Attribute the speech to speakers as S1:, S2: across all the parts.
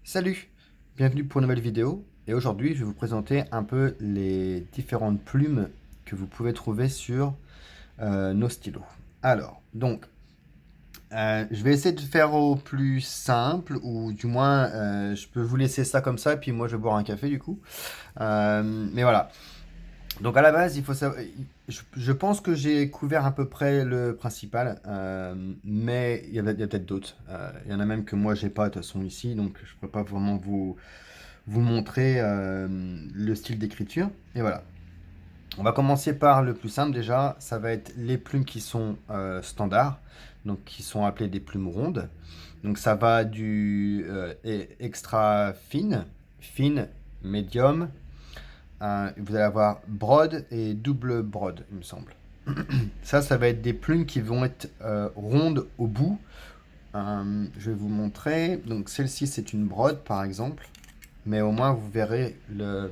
S1: Salut, bienvenue pour une nouvelle vidéo et aujourd'hui je vais vous présenter un peu les différentes plumes que vous pouvez trouver sur nos stylos. Alors, je vais essayer de faire au plus simple ou du moins je peux vous laisser ça comme ça et puis moi je vais boire un café du coup. Mais voilà, donc à la base il faut savoir, je pense que j'ai couvert à peu près le principal, mais il y a peut-être d'autres. Il y en a même que moi j'ai pas de toute façon ici donc je ne peux pas vraiment vous montrer le style d'écriture. Et voilà. On va commencer par le plus simple déjà. Ça va être les plumes qui sont standards, donc qui sont appelées des plumes rondes. Donc ça va du extra fine, fine, médium. Vous allez avoir broad et double broad, il me semble. Ça va être des plumes qui vont être rondes au bout. Je vais vous montrer. Donc celle-ci, c'est une broad, par exemple. Mais au moins, vous verrez de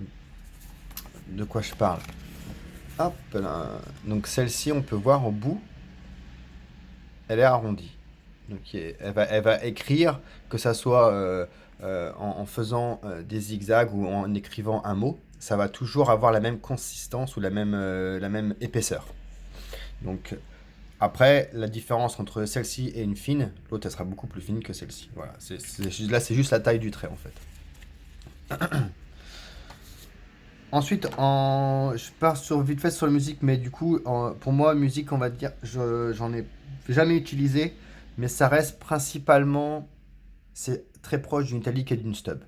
S1: quoi je parle. Hop là. Donc celle-ci, on peut voir au bout, elle est arrondie. Donc elle va écrire, que ça soit en faisant des zigzags ou en écrivant un mot, ça va toujours avoir la même consistance ou la même épaisseur. Donc après, la différence entre celle-ci et une fine, l'autre elle sera beaucoup plus fine que celle-ci. Voilà, là c'est juste la taille du trait en fait. Ensuite, je pars vite fait sur la musique, mais du coup, pour moi, musique, on va dire, j'en ai jamais utilisé, mais ça reste principalement, c'est très proche d'une italique et d'une stub.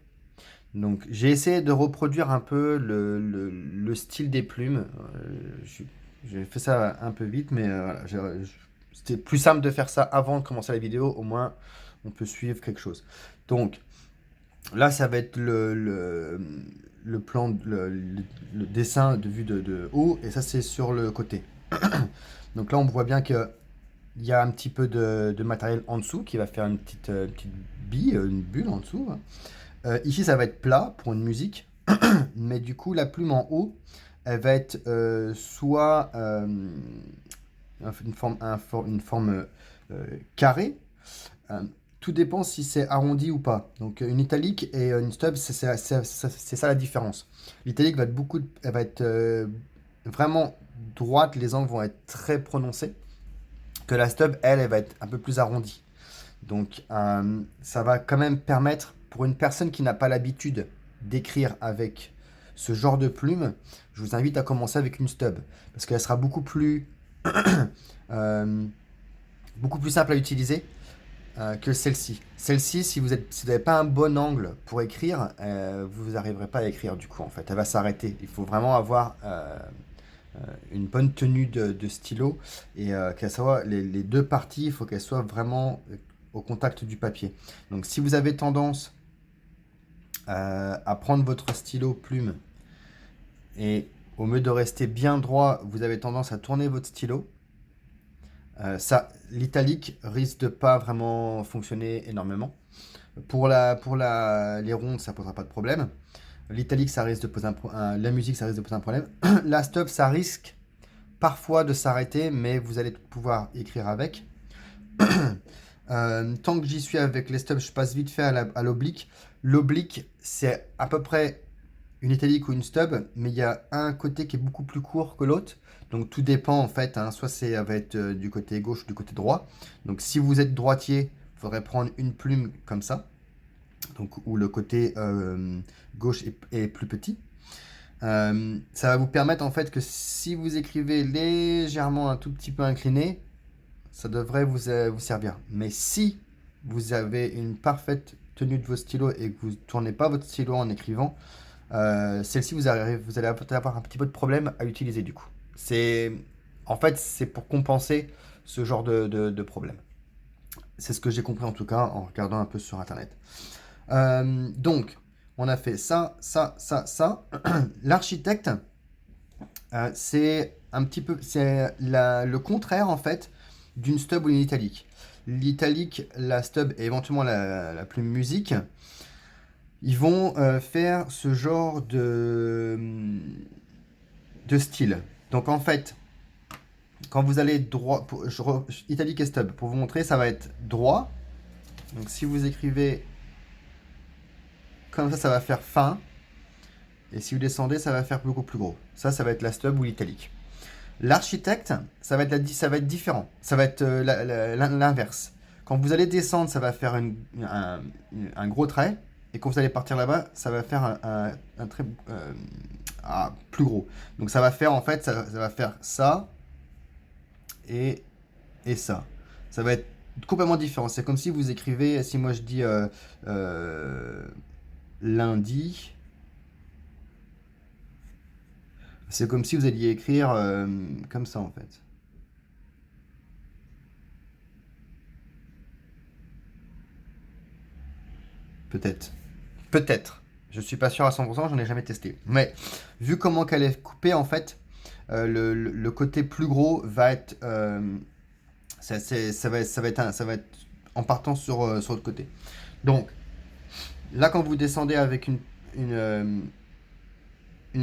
S1: Donc, j'ai essayé de reproduire un peu le style des plumes. J'ai fait ça un peu vite, mais voilà, c'était plus simple de faire ça avant de commencer la vidéo, au moins on peut suivre quelque chose. Donc, là, ça va être le plan, le dessin de vue de haut, et ça, c'est sur le côté. Donc là, on voit bien qu'il y a un petit peu de matériel en dessous qui va faire petite bille, une bulle en dessous, hein. Ici, ça va être plat pour une musique, mais du coup, la plume en haut, elle va être soit une forme carrée. Euh, Tout dépend si c'est arrondi ou pas. Donc une italique et une stub, c'est ça la différence. L'italique va être elle va être vraiment droite, les angles vont être très prononcés. Que la stub, elle va être un peu plus arrondie. Donc ça va quand même permettre pour une personne qui n'a pas l'habitude d'écrire avec ce genre de plume, je vous invite à commencer avec une stub parce qu'elle sera euh, beaucoup plus simple à utiliser que celle-ci. Celle-ci, si vous n'avez pas un bon angle pour écrire, vous n'arriverez pas à écrire du coup en fait. Elle va s'arrêter. Il faut vraiment avoir une bonne tenue de stylo et qu'elle soit les deux parties, il faut qu'elles soient vraiment au contact du papier. Donc si vous avez tendance à prendre votre stylo plume et au lieu de rester bien droit, vous avez tendance à tourner votre stylo, l'italique risque de pas vraiment fonctionner énormément. Les rondes, ça posera pas de problème. L'italique, ça risque de poser la musique, ça risque de poser un problème. La stop, ça risque parfois de s'arrêter, mais vous allez pouvoir écrire avec. Tant que j'y suis avec les stops, je passe vite fait à l'oblique. L'oblique, c'est à peu près une italique ou une stub, mais il y a un côté qui est beaucoup plus court que l'autre. Donc tout dépend en fait, hein. Soit ça va être du côté gauche ou du côté droit. Donc si vous êtes droitier, il faudrait prendre une plume comme ça, donc où le côté gauche est plus petit. Ça va vous permettre en fait que si vous écrivez légèrement un tout petit peu incliné, ça devrait vous servir. Mais si vous avez une parfaite tenue de vos stylos et que vous ne tournez pas votre stylo en écrivant, celle-ci, vous allez avoir un petit peu de problème à l'utiliser du coup. En fait, c'est pour compenser ce genre de problème. C'est ce que j'ai compris en tout cas en regardant un peu sur internet. Donc, on a fait ça, ça, ça, ça. L'architecte, c'est un petit peu, le contraire en fait d'une stub ou d'une italique. L'italique, la stub et éventuellement la plume musique, ils vont faire ce genre de style. Donc en fait, quand vous allez droit, italique et stub, pour vous montrer, ça va être droit. Donc si vous écrivez Comme ça va faire fin. Et si vous descendez, ça va faire beaucoup plus gros. Ça va être la stub ou l'italique. L'architecte, ça va être différent. Ça va être l'inverse. Quand vous allez descendre, ça va faire un gros trait. Et quand vous allez partir là-bas, ça va faire un trait plus gros. Donc ça va faire, en fait, ça va faire ça et ça. Ça va être complètement différent. C'est comme si vous écrivez, si moi je dis lundi, c'est comme si vous alliez écrire comme ça en fait. Peut-être. Peut-être. Je suis pas sûr à 100%, j'en ai jamais testé. Mais vu comment qu'elle est coupée, en fait, le côté plus gros va être, ça va être en partant sur l'autre côté. Donc là, quand vous descendez avec une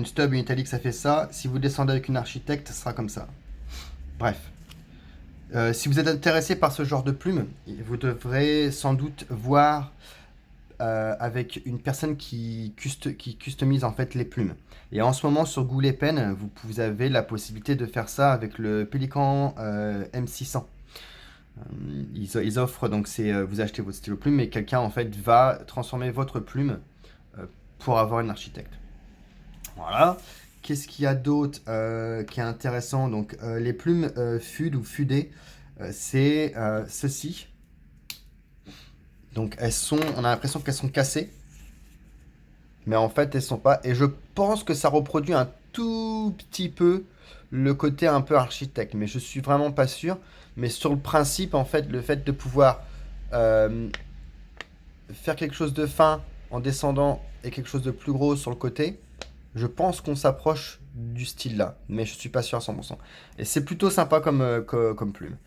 S1: stub, une italique, ça fait ça. Si vous descendez avec une architecte, ça sera comme ça. Bref. Si vous êtes intéressé par ce genre de plume, vous devrez sans doute voir avec une personne qui customise en fait les plumes. Et en ce moment sur Goulet Pen, vous avez la possibilité de faire ça avec le Pélican M600. Ils offrent donc vous achetez votre stylo plume et quelqu'un en fait va transformer votre plume pour avoir une architecte. Voilà. Qu'est-ce qu'il y a d'autre qui est intéressant? Donc les plumes FUD ou FUDées, c'est ceci. Donc on a l'impression qu'elles sont cassées, mais en fait elles sont pas. Et je pense que ça reproduit un tout petit peu le côté un peu architecte, mais je suis vraiment pas sûr. Mais sur le principe, en fait, le fait de pouvoir euh, faire quelque chose de fin en descendant et quelque chose de plus gros sur le côté, je pense qu'on s'approche du style là, mais je suis pas sûr à 100%. Et c'est plutôt sympa comme plume.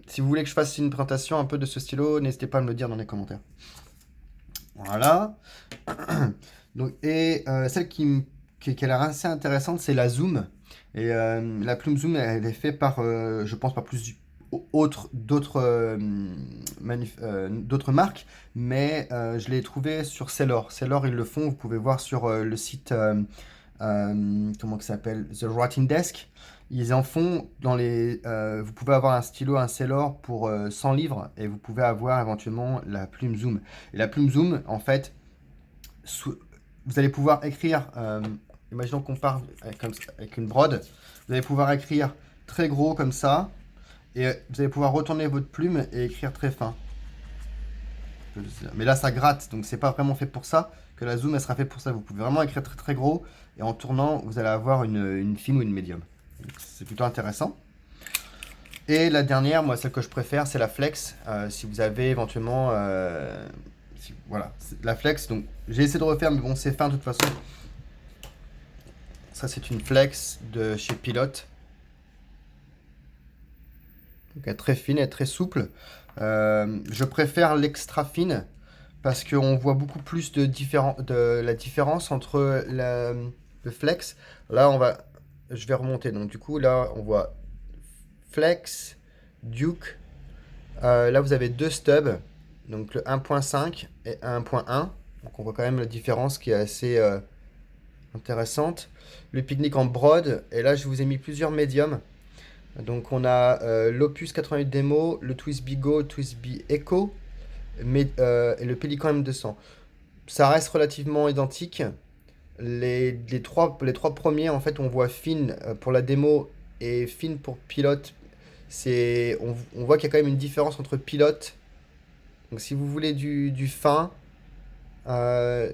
S1: Si vous voulez que je fasse une présentation un peu de ce stylo, n'hésitez pas à me le dire dans les commentaires. Voilà. Donc, et celle qui a l'air assez intéressante, c'est la Zoom. Et la plume Zoom, elle est faite par, je pense, par d'autres marques, mais je l'ai trouvée sur Sailor. Sailor, ils le font, vous pouvez voir sur le site, comment ça s'appelle? The Writing Desk. Ils en font vous pouvez avoir un stylo, un Sailor pour 100 livres et vous pouvez avoir éventuellement la plume Zoom. Et la plume Zoom, en fait, vous allez pouvoir écrire, imaginons qu'on part avec une brode, vous allez pouvoir écrire très gros comme ça, et vous allez pouvoir retourner votre plume et écrire très fin. Mais là, ça gratte, donc c'est pas vraiment fait pour ça, que la zoom, elle sera faite pour ça. Vous pouvez vraiment écrire très très gros, et en tournant, vous allez avoir une fine ou une médium. C'est plutôt intéressant. Et la dernière, moi, celle que je préfère, c'est la flex. Si vous avez éventuellement... voilà, la flex. Donc, j'ai essayé de refaire, mais bon, c'est fin de toute façon. Ça, c'est une flex de chez Pilote. Donc, elle est très fine, elle est très souple. Je préfère l'extra fine parce qu'on voit beaucoup plus de la différence entre le flex. Là, je vais remonter. Donc, du coup, là, on voit flex, Duke. Là, vous avez deux stubs. Donc, le 1.5 et 1.1. Donc, on voit quand même la différence qui est assez intéressante. Le pique-nique en broad. Et là, je vous ai mis plusieurs médiums. Donc on a l'Opus 88 Demo, le Twisby Go, Twisby Echo et le Pelican M200. Ça reste relativement identique. Les trois premiers, en fait, on voit fine pour la démo et fine pour pilote. On voit qu'il y a quand même une différence entre pilote. Donc si vous voulez du fin, euh,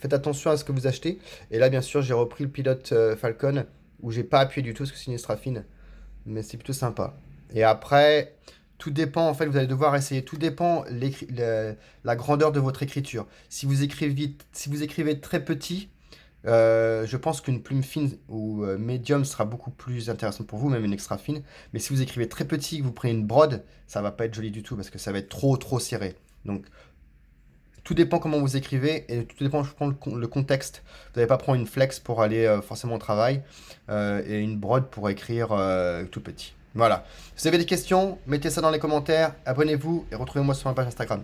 S1: faites attention à ce que vous achetez. Et là, bien sûr, j'ai repris le pilote Falcon où j'ai pas appuyé du tout parce que c'est une extra fine. Mais c'est plutôt sympa. Et après, tout dépend, en fait, vous allez devoir essayer. Tout dépend la grandeur de votre écriture. Si vous écrivez très petit, je pense qu'une plume fine ou médium sera beaucoup plus intéressante pour vous, même une extra fine. Mais si vous écrivez très petit, que vous prenez une brode, ça va pas être joli du tout parce que ça va être trop trop serré. Donc tout dépend comment vous écrivez et tout dépend, je prends le contexte. Vous n'allez pas prendre une flex pour aller forcément au travail et une brode pour écrire tout petit. Voilà. Si vous avez des questions, mettez ça dans les commentaires, abonnez-vous et retrouvez-moi sur ma page Instagram.